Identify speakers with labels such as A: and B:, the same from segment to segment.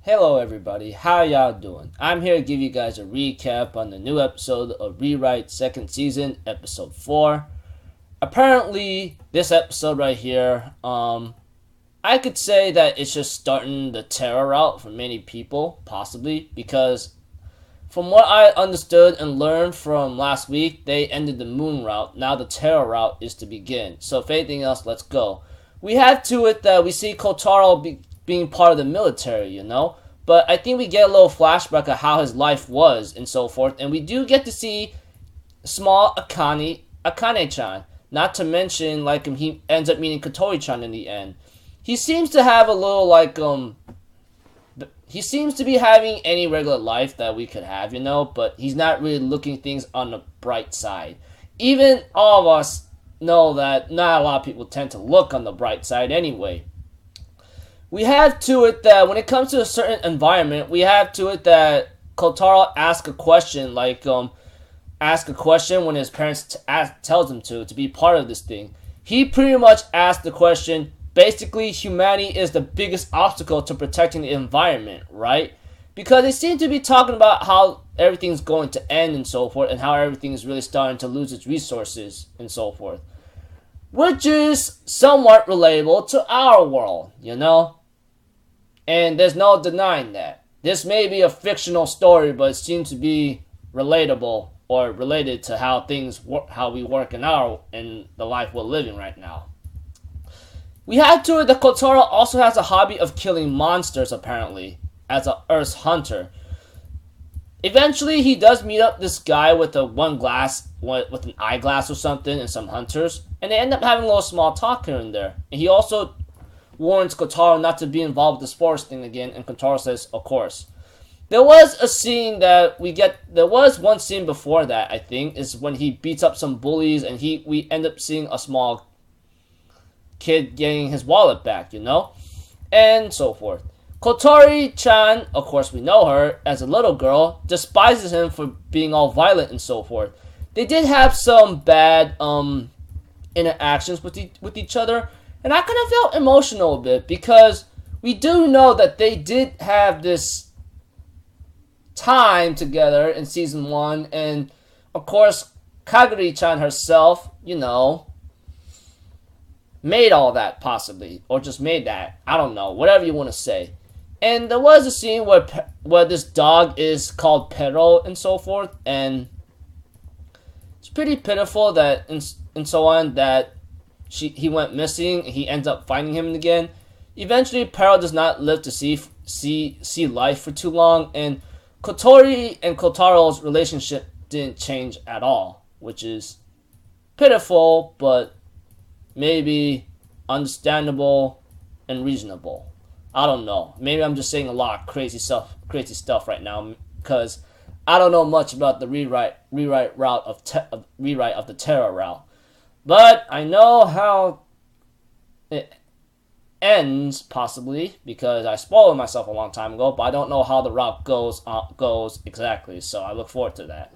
A: Hello everybody, how y'all doing? I'm here to give you guys a recap on the new episode of Rewrite second season, episode 4. Apparently, this episode right here, I could say that it's just starting the Terra route for many people, possibly, because from what I understood and learned from last week, they ended the Moon route. Now the Terra route is to begin. So if anything else, let's go. We have to it that we see Kotarou being part of the military, you know? But I think we get a little flashback of how his life was and so forth. And we do get to see small Akane-chan. Not to mention, like, he ends up meeting Kotori-chan in the end. He seems to have a little, like, he seems to be having any regular life that we could have, you know? But he's not really looking things on the bright side. Even all of us know that not a lot of people tend to look on the bright side anyway. We have to it that when it comes to a certain environment, we have to it that Kotarou asks a question, like, ask a question when his parents tells him to be part of this thing. He pretty much asked the question, basically, humanity is the biggest obstacle to protecting the environment, right? Because they seem to be talking about how everything's going to end and so forth, and how everything is really starting to lose its resources and so forth. Which is somewhat relatable to our world, you know? And there's no denying that. This may be a fictional story, but it seems to be relatable or related to how things work, how we work in the life we're living right now. We have to it that Kotarou also has a hobby of killing monsters, apparently, as a Earth hunter. Eventually, he does meet up this guy with with an eyeglass or something and some hunters, and they end up having a little small talk here and there. And he also warns Kotarou not to be involved with the sports thing again, and Kotarou says, of course. There was a scene that there was one scene before that, I think, is when he beats up some bullies, and we end up seeing a small kid getting his wallet back, you know? And so forth. Kotori-chan, of course we know her, as a little girl, despises him for being all violent and so forth. They did have some bad interactions with each other, and I kind of felt emotional a bit, because we do know that they did have this time together in season 1, and of course Kaguri-chan herself, you know, made all that possibly, or just made that, I don't know, whatever you want to say. And there was a scene where this dog is called Pero and so forth, and it's pretty pitiful that and so on that he went missing and he ends up finding him again. Eventually, Pero does not live to see life for too long, and Kotori and Kotarou's relationship didn't change at all, which is pitiful, but maybe understandable and reasonable. I don't know. Maybe I'm just saying a lot of crazy stuff right now, because I don't know much about the rewrite route of rewrite of the Terra route. But I know how it ends, possibly, because I spoiled myself a long time ago, but I don't know how the route goes exactly, so I look forward to that.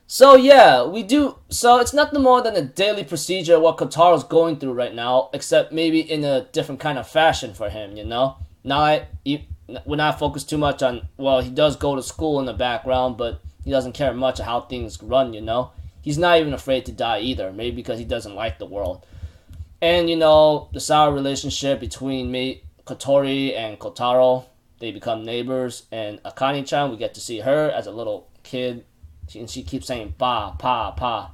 A: So yeah, so it's nothing more than a daily procedure of what Kotarou's going through right now, except maybe in a different kind of fashion for him, you know? We're not focused too much on, well, he does go to school in the background, but he doesn't care much of how things run, you know? He's not even afraid to die either, maybe because he doesn't like the world. And, you know, the sour relationship between Kotori and Kotarou, they become neighbors, and Akane-chan, we get to see her as a little kid, and she keeps saying, pa, pa, pa.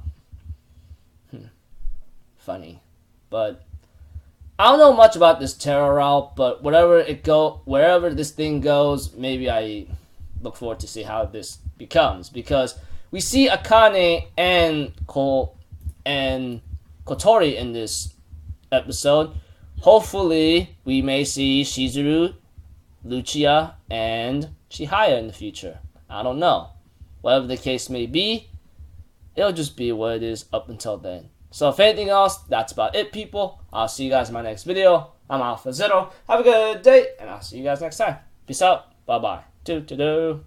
A: Funny. But I don't know much about this Terra route, but wherever this thing goes, maybe I look forward to see how this becomes, because we see Akane and Kotori in this episode. Hopefully, we may see Shizuru, Lucia, and Chihaya in the future. I don't know. Whatever the case may be, it'll just be what it is up until then. So if anything else, that's about it, people. I'll see you guys in my next video. I'm Alpha Zero. Have a good day, and I'll see you guys next time. Peace out. Bye-bye. Doo-doo-doo.